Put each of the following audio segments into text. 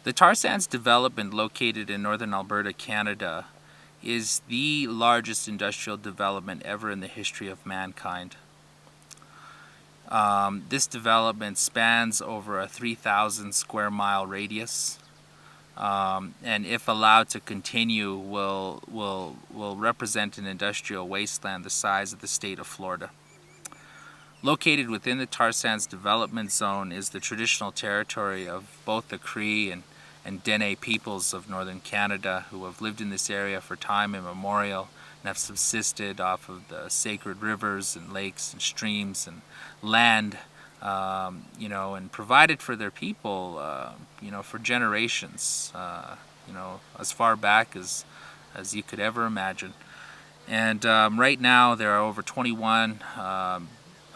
The tar sands development located in northern Alberta, Canada, is the largest industrial development ever in the history of mankind. This development spans over a 3,000 square mile radius, and if allowed to continue will represent an industrial wasteland the size of the state of Florida. Located within the tar sands development zone is the traditional territory of both the Cree and Dene peoples of northern Canada, who have lived in this area for time immemorial and have subsisted off of the sacred rivers and lakes and streams and land, and provided for their people, for generations, as far back as you could ever imagine. And right now there are over 21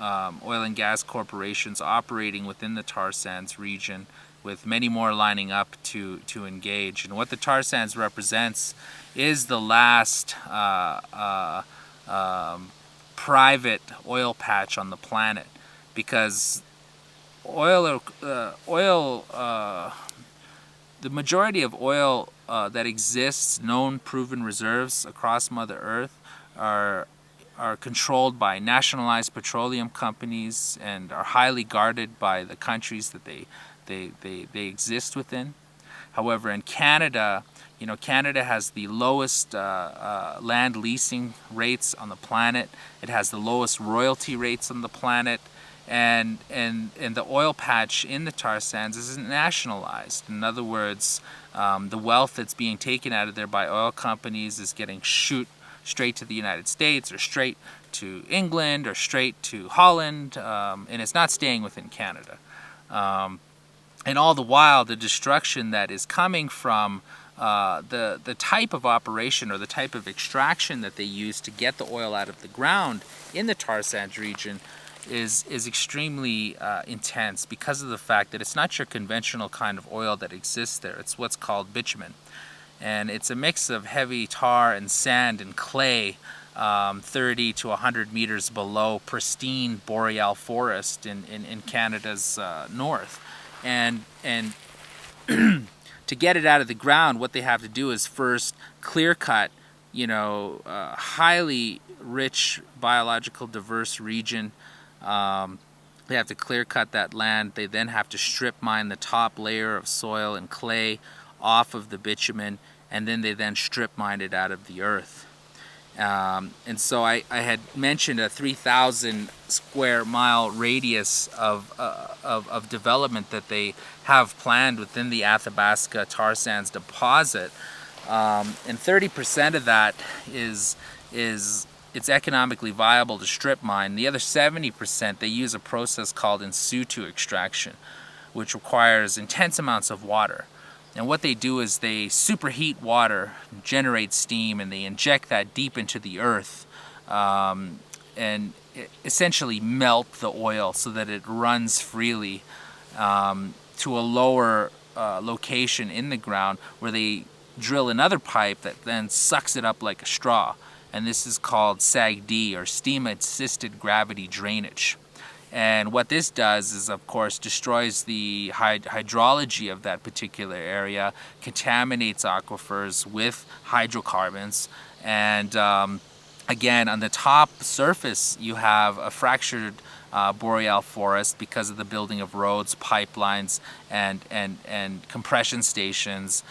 oil and gas corporations operating within the tar sands region, with many more lining up to engage. And what the tar sands represents is the last private oil patch on the planet, because the majority of oil that exists, known proven reserves across Mother Earth, are controlled by nationalized petroleum companies and are highly guarded by the countries that they exist within. However, in Canada, Canada has the lowest land leasing rates on the planet. It has the lowest royalty rates on the planet, and the oil patch in the tar sands isn't nationalized. In other words, the wealth that's being taken out of there by oil companies is getting straight to the United States, or straight to England, or straight to Holland, and it's not staying within Canada. And all the while, the destruction that is coming from the type of operation or the type of extraction that they use to get the oil out of the ground in the tar sands region is extremely intense, because of the fact that it's not your conventional kind of oil that exists there. It's what's called bitumen. And it's a mix of heavy tar and sand and clay, 30 to 100 meters below pristine boreal forest in Canada's north. And to get it out of the ground, what they have to do is first clear cut, highly rich, biological diverse region. They have to clear cut that land. They then have to strip mine the top layer of soil and clay off of the bitumen, and then they strip mine it out of the earth. And so I had mentioned a 3,000 square mile radius of development that they have planned within the Athabasca tar sands deposit, and 30% of that is it's economically viable to strip mine. The other 70%, they use a process called in situ extraction, which requires intense amounts of water. And what they do is they superheat water, generate steam, and they inject that deep into the earth, and essentially melt the oil so that it runs freely to a lower location in the ground, where they drill another pipe that then sucks it up like a straw. And this is called SAGD, or steam-assisted gravity drainage. And what this does is, of course, destroys the hydrology of that particular area, contaminates aquifers with hydrocarbons, and again, on the top surface, you have a fractured boreal forest because of the building of roads, pipelines, and compression stations,